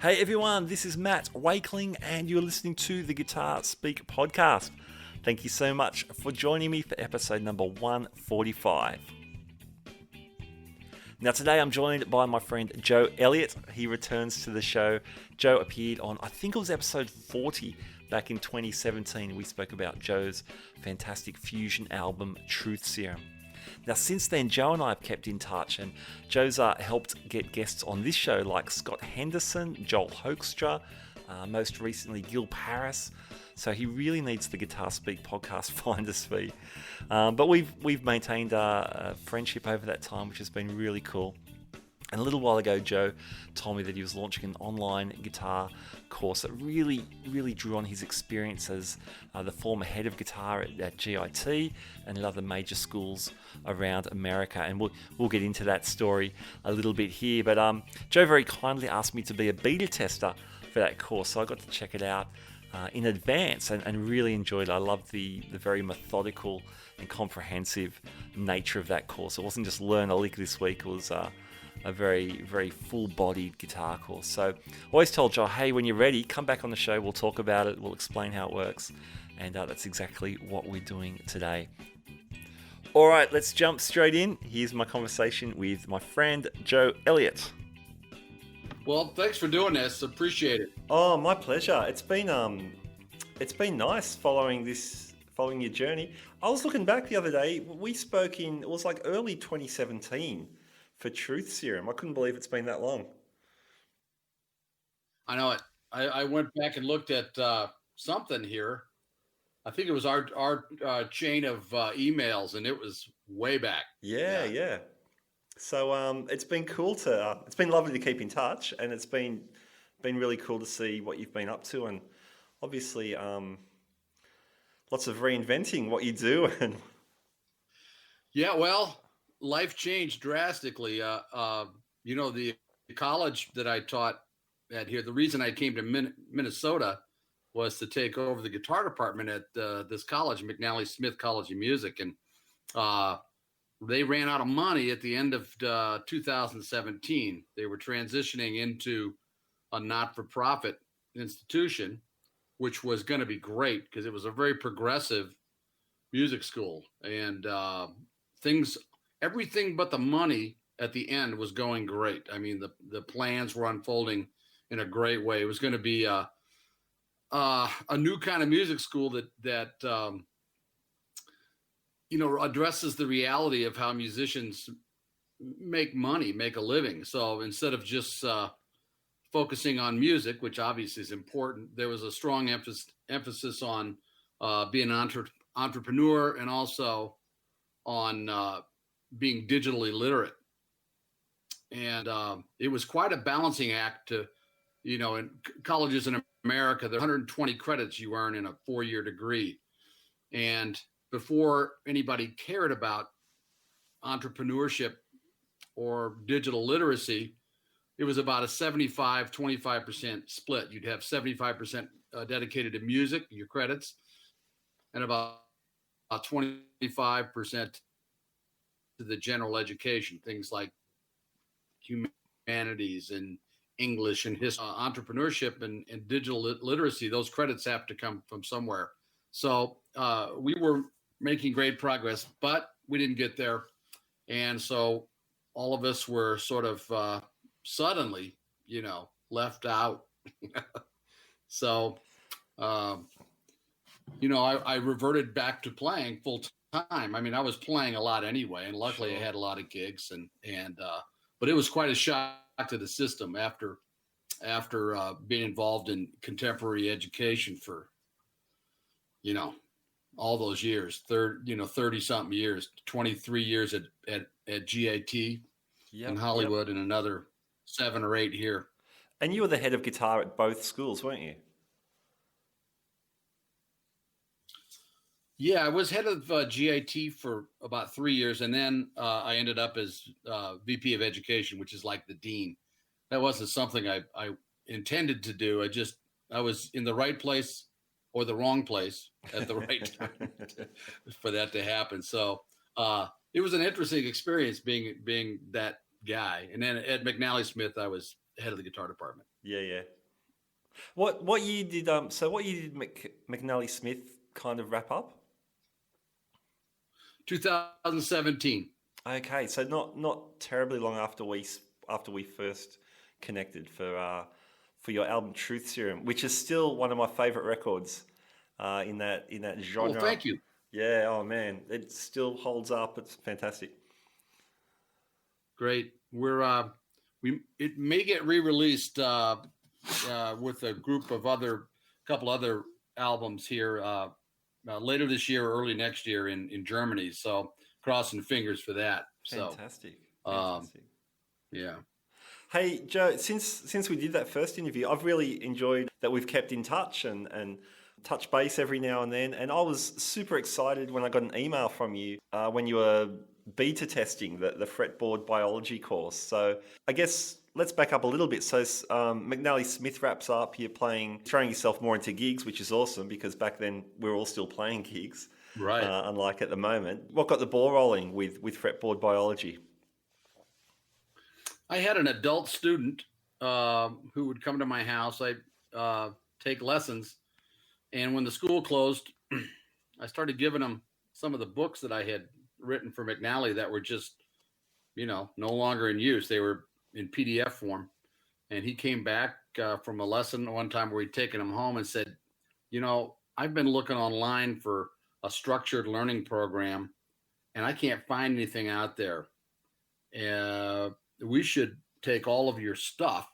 Hey everyone, this is Matt Wakeling, and you're listening to the Guitar Speak podcast. Thank you so much for joining me for episode number 145. Now today I'm joined by my friend Joe Elliott. He returns to the show. Joe appeared on, I think it was episode 40 back in 2017. We spoke about Joe's fantastic fusion album, Truth Serum. Now, since then, Joe and I have kept in touch, and Joe's helped get guests on this show like Scott Henderson, Joel Hoekstra, most recently Gil Paris. So he really needs the Guitar Speak podcast finder's fee. But we've maintained a friendship over that time, which has been really cool. And a little while ago, Joe told me that he was launching an online guitar course that really drew on his experience as the former head of guitar at GIT and at other major schools around America. And we'll get into that story a little bit here. But Joe very kindly asked me to be a beta tester for that course, so I got to check it out in advance and really enjoyed it. I loved the very methodical and comprehensive nature of that course. It wasn't just learn a lick this week, it was a very full-bodied guitar course. So I always told Joe, hey, when you're ready, come back on the show, we'll talk about it, we'll explain how it works, and that's exactly what we're doing today. All right, let's jump straight in. Here's my conversation with my friend Joe Elliott. Well, thanks for doing this. Appreciate it. Oh, my pleasure. It's been nice following your journey. I was looking back the other day. We spoke it was like early 2017 for Truth Serum. I couldn't believe it's been that long. I know it. I went back and looked at something here. I think it was our chain of emails, and it was way back. Yeah. So it's been cool it's been lovely to keep in touch, and it's been really cool to see what you've been up to, and obviously lots of reinventing what you do. And yeah, well, life changed drastically. The college that I taught at here, the reason I came to Minnesota was to take over the guitar department at this college, McNally Smith College of Music, and they ran out of money at the end of 2017. They were transitioning into a not-for-profit institution, which was going to be great because it was a very progressive music school, and everything but the money at the end was going great. I mean, the plans were unfolding in a great way. It was going to be a new kind of music school that addresses the reality of how musicians make money, make a living. So instead of just focusing on music, which obviously is important, there was a strong emphasis on being an entrepreneur and also on being digitally literate. And it was quite a balancing act to, in colleges in America, there are 120 credits you earn in a 4-year degree. And before anybody cared about entrepreneurship or digital literacy, it was about a 75-25% split. You'd have 75% dedicated to music, your credits, and about 25% to the general education, things like humanities and English and history, entrepreneurship and digital literacy. Those credits have to come from somewhere. So we were making great progress, but we didn't get there. And so all of us were sort of suddenly, left out. So, I reverted back to playing full time. I mean, I was playing a lot anyway, and luckily I had a lot of gigs but it was quite a shock to the system after being involved in contemporary education for, all those years, 30 something years, 23 years at GIT in Hollywood and another 7 or 8 here. And you were the head of guitar at both schools, weren't you? Yeah, I was head of GIT for about 3 years, and then I ended up as VP of Education, which is like the dean. That wasn't something I intended to do. I was in the right place or the wrong place at the right time for that to happen. So it was an interesting experience being that guy. And then at McNally Smith, I was head of the guitar department. Yeah, yeah. What year did what year did McNally Smith kind of wrap up? 2017. Okay, so not terribly long after we first connected for your album Truth Serum, which is still one of my favorite records in that Oh, genre. thank you. Yeah, oh man, it still holds up. It's fantastic. Great. It may get re-released with a group of couple other albums here later this year or early next year in Germany. So crossing fingers for that. Fantastic, So, fantastic. yeah. Hey Joe, since we did that first interview, I've really enjoyed that we've kept in touch and touch base every now and then. And I was super excited when I got an email from you when you were beta testing the Fretboard Biology course. So I guess let's back up a little bit. So McNally Smith wraps up. You're throwing yourself more into gigs, which is awesome because back then we were all still playing gigs, Right. unlike at the moment. What got the ball rolling with Fretboard Biology? I had an adult student who would come to my house. I take lessons, and when the school closed, I started giving him some of the books that I had written for McNally that were just, no longer in use. They were in PDF form, and he came back from a lesson one time where he'd taken them home and said, I've been looking online for a structured learning program, and I can't find anything out there. We should take all of your stuff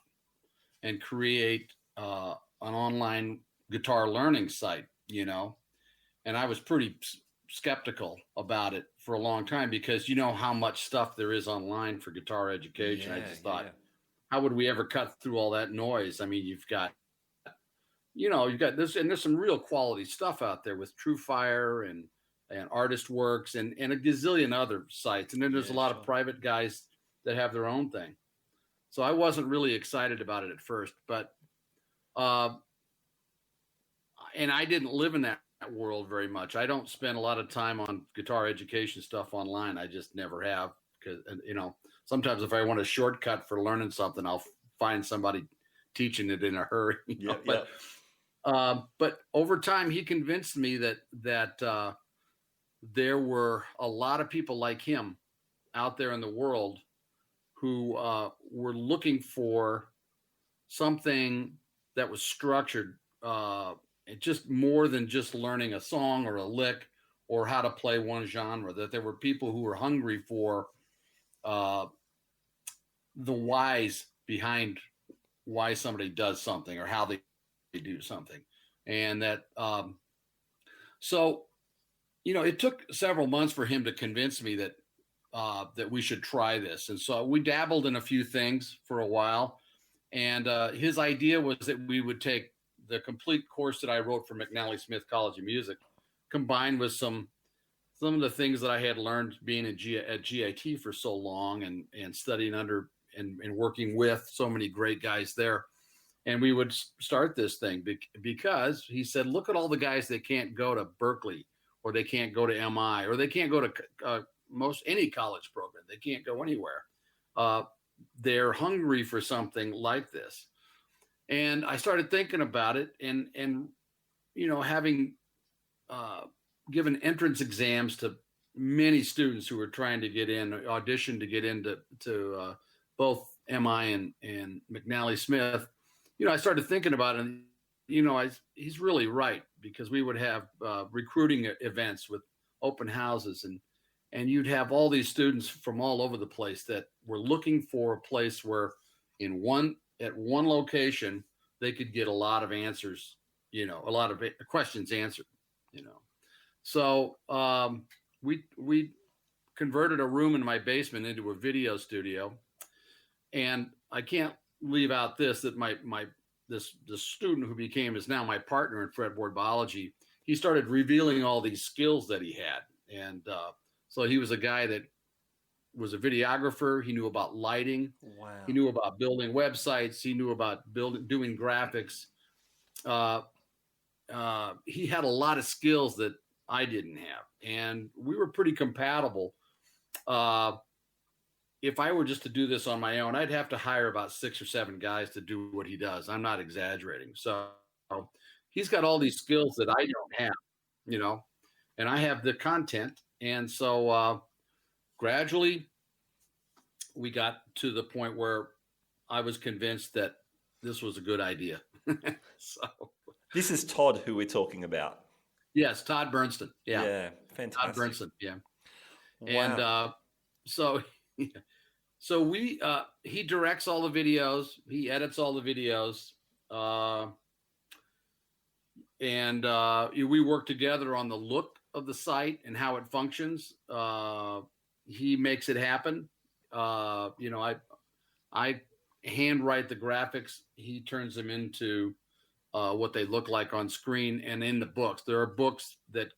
and create an online guitar learning site, and I was pretty skeptical about it for a long time because how much stuff there is online for guitar education. I just thought, how would we ever cut through all that noise? I mean, you've got this, and there's some real quality stuff out there with TrueFire and Artist Works and a gazillion other sites. And then there's a lot of private guys that have their own thing. So I wasn't really excited about it at first, but and I didn't live in that world very much. I don't spend a lot of time on guitar education stuff online. I just never have, because sometimes if I want a shortcut for learning something, I'll find somebody teaching it in a hurry. But over time, he convinced me that there were a lot of people like him out there in the world who were looking for something that was structured, just more than just learning a song or a lick or how to play one genre, that there were people who were hungry for the whys behind why somebody does something or how they do something. And that, it took several months for him to convince me that we should try this. And so we dabbled in a few things for a while. And his idea was that we would take the complete course that I wrote for McNally Smith College of Music, combined with some of the things that I had learned being at GIT for so long and studying under and working with so many great guys there. And we would start this thing because he said, look at all the guys that can't go to Berkeley, or they can't go to MI, or they can't go to any college program. They can't go anywhere. They're hungry for something like this. And I started thinking about it and having given entrance exams to many students who were trying to get in, audition to get into both MI and McNally Smith, I started thinking about it, and, he's really right, because we would have recruiting events with open houses, and you'd have all these students from all over the place that were looking for a place where at one location, they could get a lot of answers, a lot of questions answered, So we converted a room in my basement into a video studio. And I can't leave out this, that this student who is now my partner in Fretboard Biology, he started revealing all these skills that he had. And so he was a guy that was a videographer. He knew about lighting. Wow. He knew about building websites. He knew about doing graphics. He had a lot of skills that I didn't have, and we were pretty compatible. if I were just to do this on my own, I'd have to hire about 6 or 7 guys to do what he does. I'm not exaggerating. So he's got all these skills that I don't have, you know, and I have the content. And so gradually we got to the point where I was convinced that this was a good idea. So This is Todd who we're talking about. yes, Todd Bernstein. Yeah. Yeah, fantastic. Todd Bernstein. Yeah. Wow. And so he directs all the videos, he edits all the videos, and we work together on the look of the site and how it functions. He makes it happen. I handwrite the graphics. He turns them into what they look like on screen and in the books. There are books that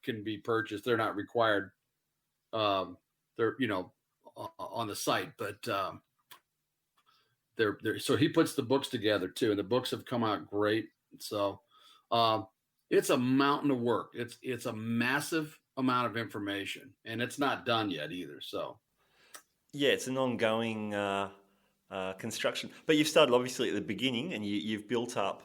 can be purchased. They're not required. They're on the site, but they're so he puts the books together too, and the books have come out great. So it's a mountain of work. It's a massive amount of information, and it's not done yet either. So yeah, it's an ongoing construction, but you've started obviously at the beginning, and you've built up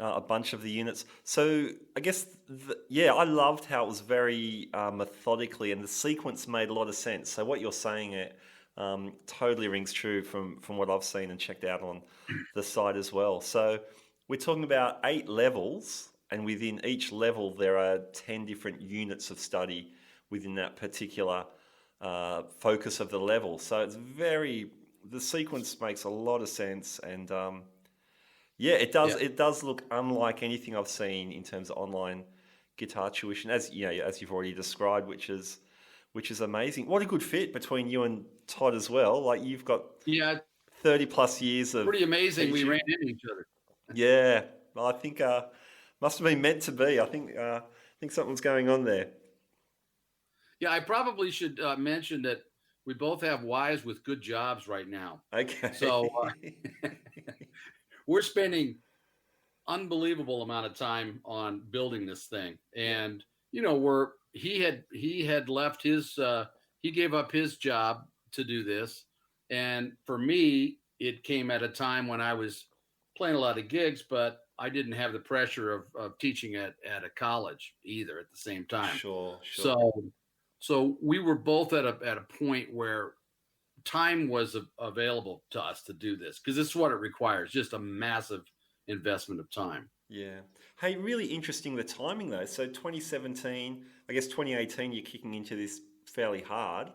a bunch of the units. So I guess, I loved how it was very methodically, and the sequence made a lot of sense. So what you're saying, it totally rings true from what I've seen and checked out on the site as well. So we're talking about 8 levels, and within each level there are 10 different units of study within that particular focus of the level. So the sequence makes a lot of sense, and it does. Yeah. It does look unlike anything I've seen in terms of online guitar tuition, as you've already described, which is amazing. What a good fit between you and Todd as well. Like, you've got 30 plus years of pretty amazing. teaching. We ran into each other. Yeah, well, I think must have been meant to be. I think something's going on there. Yeah, I probably should mention that we both have wives with good jobs right now. Okay. So we're spending unbelievable amount of time on building this thing. And, he had left his, he gave up his job to do this. And for me, it came at a time when I was playing a lot of gigs, but I didn't have the pressure of teaching at a college either at the same time. Sure. So we were both at a point where time was available to us to do this, because this is what it requires, just a massive investment of time. Yeah. Hey, really interesting, the timing though. So 2017, I guess 2018, you're kicking into this fairly hard.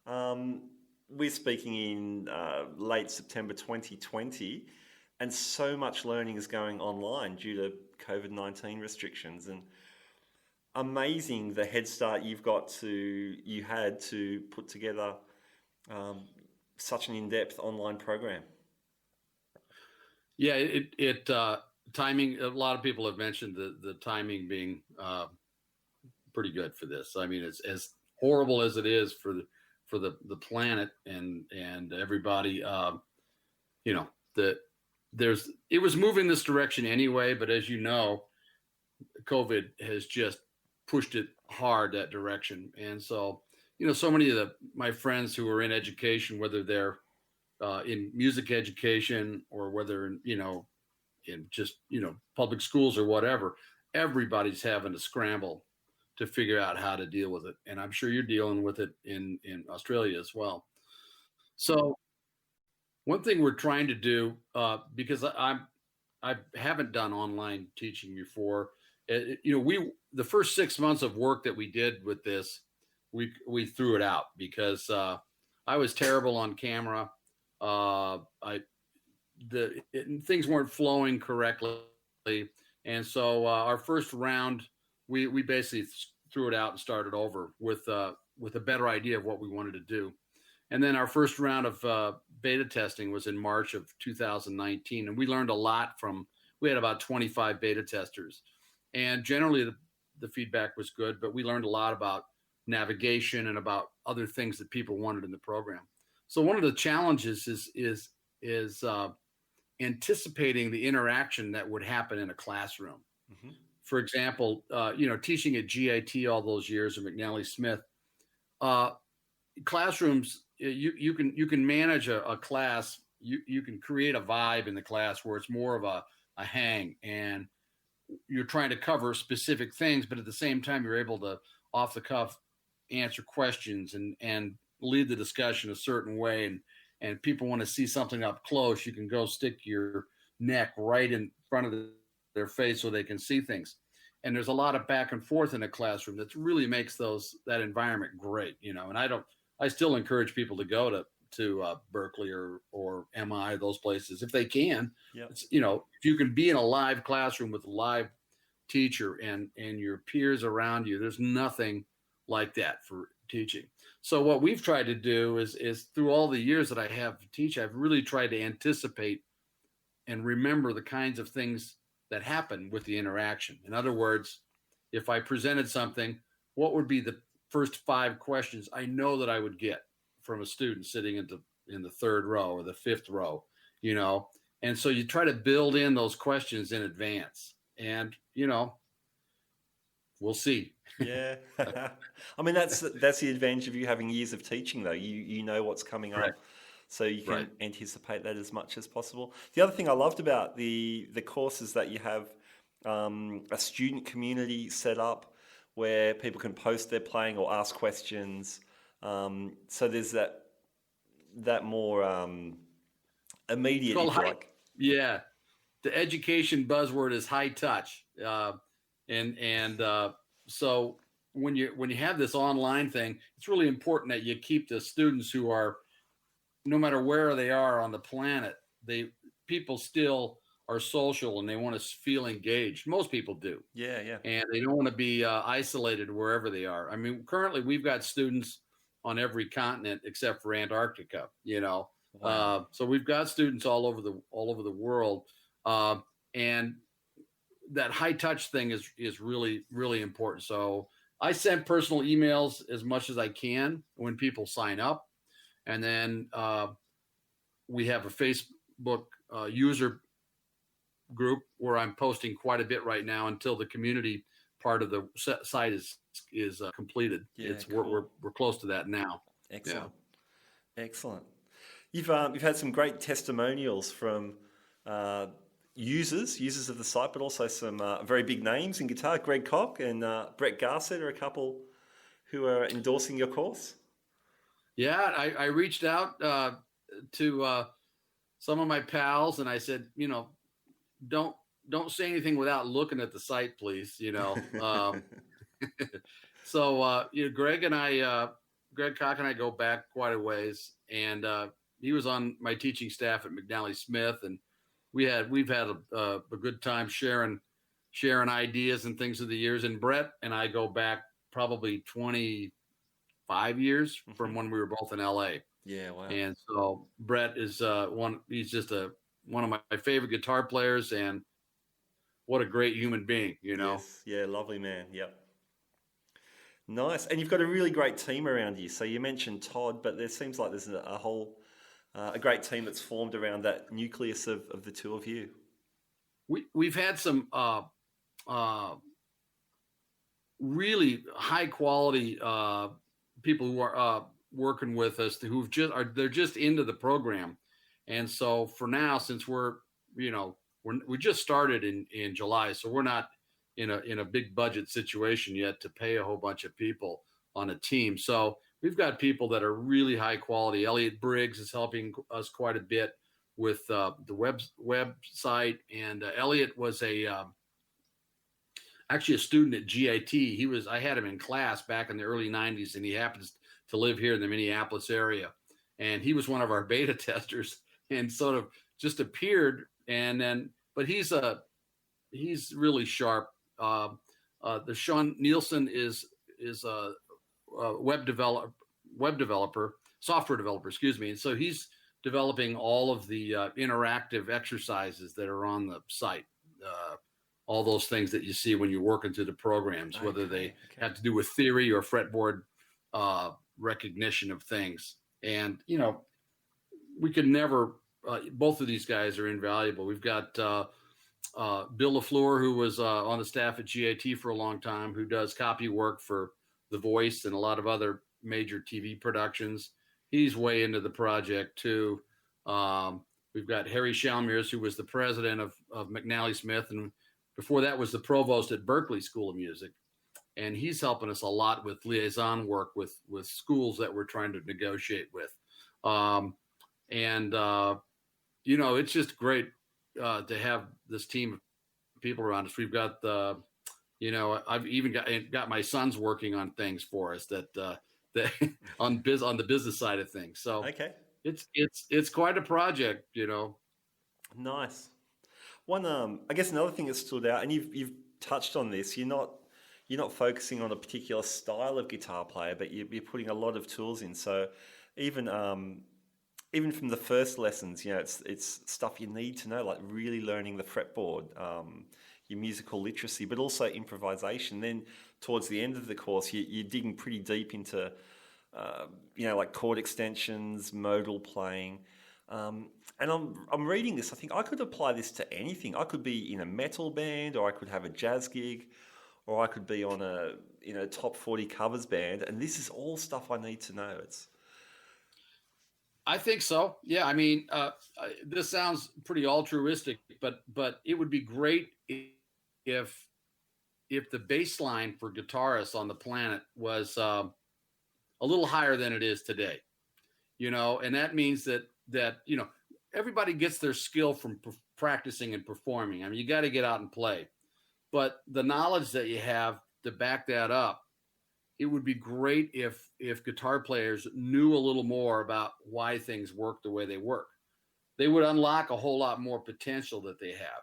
We're speaking in late September 2020, and so much learning is going online due to COVID-19 restrictions, and amazing the head start you had to put together such an in-depth online program. Yeah, timing. A lot of people have mentioned the timing being pretty good for this. I mean, it's as horrible as it is for the planet and everybody. It was moving this direction anyway, but as you know, COVID has just pushed it hard that direction. And so, so many of my friends who are in education, whether they're in music education or whether in just public schools or whatever, everybody's having to scramble to figure out how to deal with it. And I'm sure you're dealing with it in Australia as well. So one thing we're trying to do, because I haven't done online teaching before, the first 6 months of work that we did with this, we threw it out because I was terrible on camera. Things weren't flowing correctly, and so our first round we basically threw it out and started over with a better idea of what we wanted to do. And then our first round of beta testing was in March of 2019, and we learned a lot we had about 25 beta testers, and generally the feedback was good, but we learned a lot about navigation and about other things that people wanted in the program. So one of the challenges is anticipating the interaction that would happen in a classroom. Mm-hmm. For example, teaching at GIT all those years, or McNally Smith, classrooms, you can manage a class. You can create a vibe in the class where it's more of a hang, and you're trying to cover specific things, but at the same time, you're able to off the cuff answer questions and lead the discussion a certain way. And people want to see something up close. You can go stick your neck right in front of their face so they can see things. And there's a lot of back and forth in a classroom that really makes that environment great, And I still encourage people to go to Berkeley or MI, those places, if they can. Yep. If you can be in a live classroom with a live teacher and your peers around you, there's nothing like that for teaching. So what we've tried to do is through all the years that I have to teach, I've really tried to anticipate and remember the kinds of things that happen with the interaction. In other words, if I presented something, what would be the first 5 questions I know that I would get from a student sitting in the 3rd row or the 5th row, And so you try to build in those questions in advance, and, we'll see. Yeah. I mean, that's the advantage of you having years of teaching, though. You know what's coming up, so you can anticipate that as much as possible. The other thing I loved about the course is that you have a student community set up where people can post their playing or ask questions. So there's that more immediate, if you like. Yeah, the education buzzword is high touch, so when you have this online thing, it's really important that you keep the students who are, no matter where they are on the planet, people still are social and they want to feel engaged. Most people do. Yeah, yeah. And they don't want to be isolated wherever they are. I mean, currently we've got students on every continent except for Antarctica, Wow. So we've got students all over the world, and that high touch thing is really, really important. So I send personal emails as much as I can when people sign up, and then we have a Facebook user group where I'm posting quite a bit right now until the community part of the site is completed. Yeah, cool. We're close to that now. Excellent. Yeah. Excellent. You've had some great testimonials from users of the site, but also some very big names in guitar. Greg Koch and Brett Garsed are a couple who are endorsing your course. Yeah, I reached out to some of my pals and I said, don't say anything without looking at the site, please. So Greg Koch and I go back quite a ways, and he was on my teaching staff at McNally Smith, and we've had a good time sharing ideas and things of the years. And Brett and I go back probably 25 years from when we were both in LA. Yeah, wow. And so Brett is he's just one of my favorite guitar players, and what a great human being, Yes. Yeah, lovely man. Yep. Nice. And you've got a really great team around you. So you mentioned Todd, but there seems like there's a whole a great team that's formed around that nucleus of the two of you. We've had some really high quality people who are working with us they're just into the program. And so for now, since we just started in July, so we're not in a big budget situation yet to pay a whole bunch of people on a team. So we've got people that are really high quality. Elliott Briggs is helping us quite a bit with the website, and Elliott was actually a student at GIT. I had him in class back in the early 90s, and he happens to live here in the Minneapolis area, and he was one of our beta testers and sort of just appeared, but he's really sharp. The Sean Nielsen is a software developer, excuse me. And so he's developing all of the interactive exercises that are on the site, all those things that you see when you're working through the programs, whether they have to do with theory or fretboard recognition of things. And, we could never, both of these guys are invaluable. We've got Bill LaFleur, who was on the staff at GIT for a long time, who does copy work for The Voice and a lot of other major TV productions. he's way into the project too. We've got Harry Shalmers, who was the president of McNally Smith, and before that was the provost at Berklee School of Music. And he's helping us a lot with liaison work with schools that we're trying to negotiate with. It's just great to have this team of people around us. We've got I've even got my sons working on things for us that on the business side of things. So okay, it's quite a project, Nice. One, I guess another thing that stood out, and you've touched on this. You're not focusing on a particular style of guitar player, but you're putting a lot of tools in. So even from the first lessons, it's stuff you need to know, like really learning the fretboard, your musical literacy, but also improvisation. Then towards the end of the course, you're digging pretty deep into, like chord extensions, modal playing. And I'm reading this. I think I could apply this to anything. I could be in a metal band, or I could have a jazz gig, or I could be on a top 40 covers band. And this is all stuff I need to know. I think so. Yeah. I mean, this sounds pretty altruistic, but it would be great if the baseline for guitarists on the planet was a little higher than it is today, and that means that everybody gets their skill from practicing and performing. I mean, you got to get out and play, but the knowledge that you have to back that up, it would be great if guitar players knew a little more about why things work the way they work. They would unlock a whole lot more potential that they have.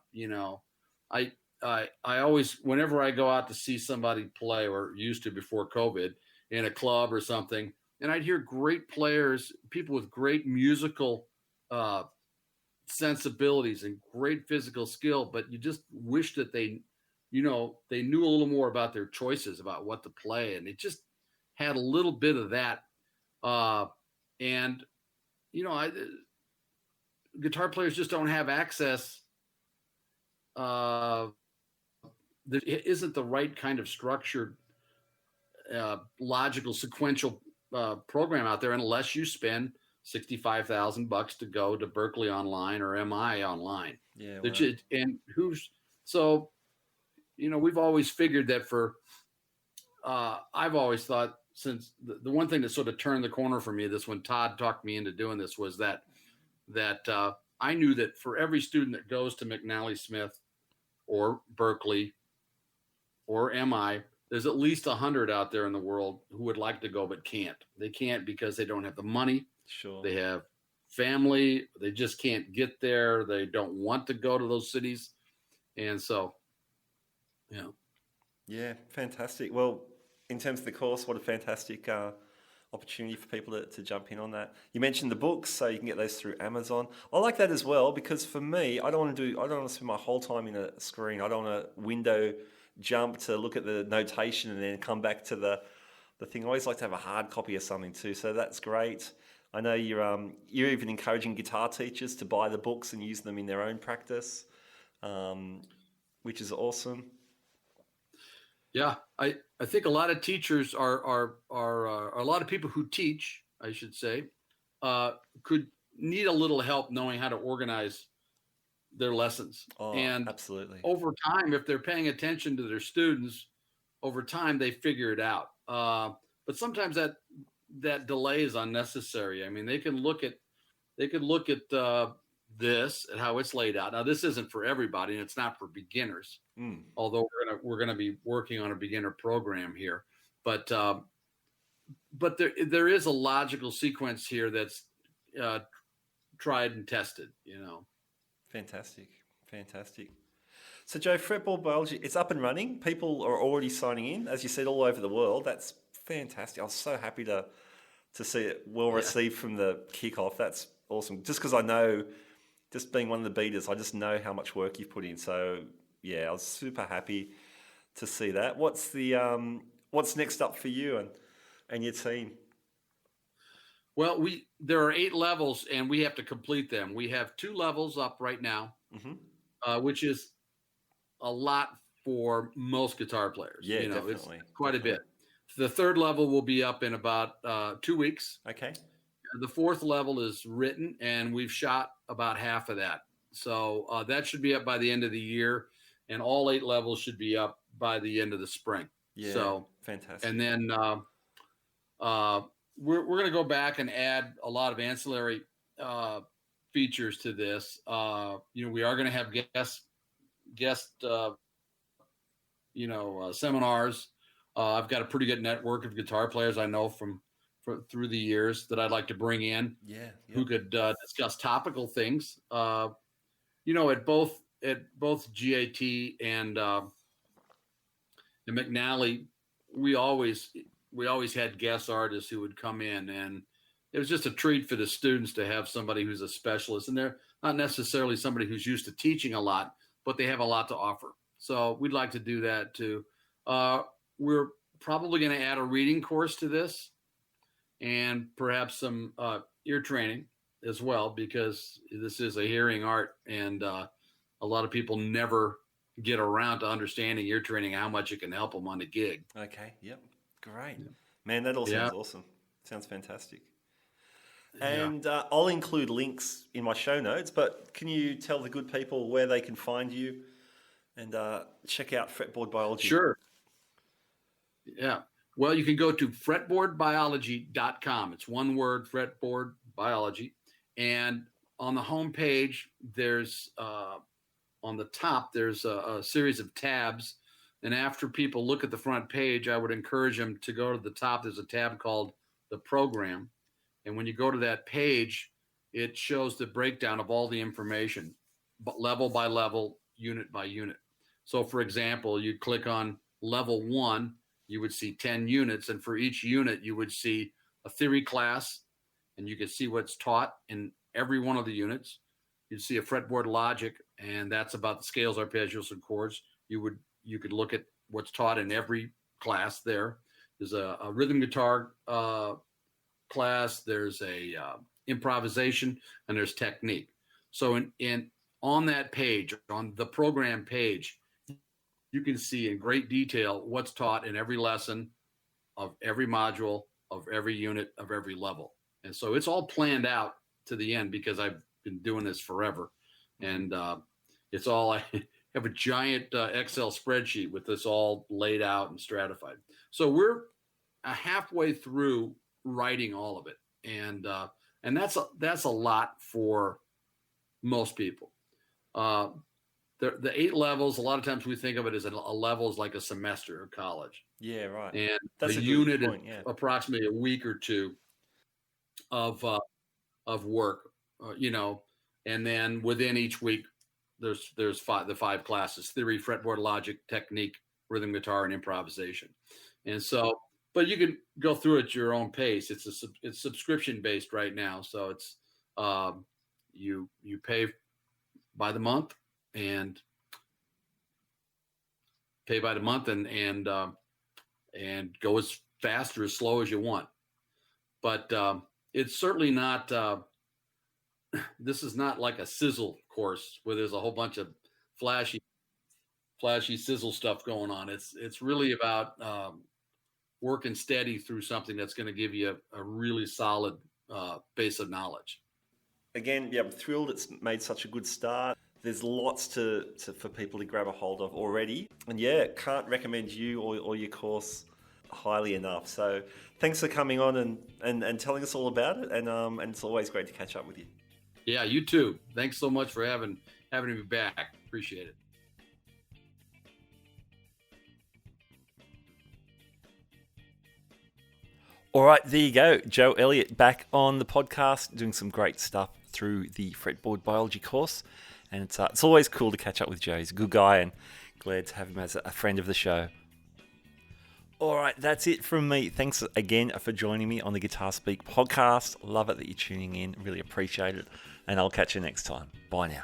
I always, whenever I go out to see somebody play, or used to before COVID, in a club or something, and I'd hear great players, people with great musical sensibilities and great physical skill, but you just wish that they knew a little more about their choices, about what to play. And it just had a little bit of that. Guitar players just don't have access. There isn't the right kind of structured, logical, sequential program out there, unless you spend $65,000 to go to Berklee online or MI online. Yeah. Right. We've always figured that I've always thought, since the one thing that sort of turned the corner for me, this when Todd talked me into doing this, was that I knew that for every student that goes to McNally Smith or Berklee or MI, there's at least 100 out there in the world who would like to go but can't. They can't because they don't have the money. Sure. They have family. They just can't get there. They don't want to go to those cities. And so, Yeah, fantastic. Well, in terms of the course, what a fantastic opportunity for people to jump in on that. You mentioned the books, so you can get those through Amazon. I like that as well, because for me, I don't want to spend my whole time in a screen. I don't want to window jump to look at the notation and then come back to the thing. I always like to have a hard copy of something too, so that's great. I know you're even encouraging guitar teachers to buy the books and use them in their own practice, which is awesome. Yeah, I think a lot of teachers are a lot of people who teach, I should say, could need a little help knowing how to organize their lessons. Oh, and absolutely. Over time, if they're paying attention to their students, over time they figure it out. But sometimes that delay is unnecessary. I mean, they could look at this and how it's laid out. Now, this isn't for everybody, and it's not for beginners. Although we're gonna be working on a beginner program here, but there is a logical sequence here that's tried and tested. Fantastic. So, Joe, Fretboard Biology, it's up and running. People are already signing in, as you said, all over the world. That's fantastic. I was so happy to see it well received from the kickoff. That's awesome. Just because I know, just being one of the beaters, I just know how much work you've put in. So, yeah, I was super happy to see that. What's next up for you and your team? Well, there are 8 levels, and we have to complete them. We have 2 levels up right now, which is a lot for most guitar players. Yeah, definitely. It's quite a bit. The 3rd level will be up in about 2 weeks. Okay. The fourth level is written, and we've shot about half of that. So that should be up by the end of the year, and all 8 levels should be up by the end of the spring. Yeah, so fantastic. And then we're going to go back and add a lot of ancillary features to this. We are going to have guest seminars. I've got a pretty good network of guitar players I know through the years that I'd like to bring in. Who could discuss topical things. At both GIT and McNally, we always had guest artists who would come in, and it was just a treat for the students to have somebody who's a specialist, and they're not necessarily somebody who's used to teaching a lot, but they have a lot to offer. So we'd like to do that too. We're probably going to add a reading course to this, and perhaps some ear training as well, because this is a hearing art, and a lot of people never get around to understanding ear training, how much it can help them on a gig. Okay. Yep. Great. Yeah. Man, that all sounds awesome. Sounds fantastic. And I'll include links in my show notes, but can you tell the good people where they can find you and check out Fretboard Biology? Sure. Yeah. Well, you can go to fretboardbiology.com. It's one word, Fretboard Biology. And on the home page, there's on the top, there's a series of tabs. And after people look at the front page, I would encourage them to go to the top. There's a tab called the program. And when you go to that page, it shows the breakdown of all the information, but level by level, unit by unit. So for example, you click on level 1, you would see 10 units. And for each unit, you would see a theory class, and you could see what's taught in every one of the units. You'd see a fretboard logic, and that's about the scales, arpeggios, and chords. You could look at what's taught in every class there. There's a rhythm guitar class, there's a improvisation, and there's technique. So on that page, on the program page, you can see in great detail what's taught in every lesson of every module, of every unit, of every level. And so it's all planned out to the end, because I've been doing this forever. And it's all, I have a giant Excel spreadsheet with this all laid out and stratified. So we're halfway through writing all of it. And that's a lot for most people. The 8 levels, a lot of times we think of it as a level is like a semester of college. Yeah, right. And that's the unit is approximately a week or two of work, and then within each week, there's the 5 classes: theory, fretboard logic, technique, rhythm guitar, and improvisation. And so, but you can go through it at your own pace. It's subscription based right now. So it's, you pay by the month and go as fast or as slow as you want. But it's certainly not, this is not like a sizzle course where there's a whole bunch of flashy sizzle stuff going on. It's really about working steady through something that's going to give you a really solid base of knowledge. Again, yeah, I'm thrilled it's made such a good start. There's lots for people to grab a hold of already. And yeah, can't recommend you or your course highly enough. So thanks for coming on and telling us all about it. And it's always great to catch up with you. Yeah, you too. Thanks so much for having me back. Appreciate it. All right, there you go. Joe Elliott back on the podcast, doing some great stuff through the Fretboard Biology course. And it's always cool to catch up with Joe. He's a good guy, and glad to have him as a friend of the show. All right, that's it from me. Thanks again for joining me on the Guitar Speak podcast. Love it that you're tuning in. Really appreciate it. And I'll catch you next time. Bye now.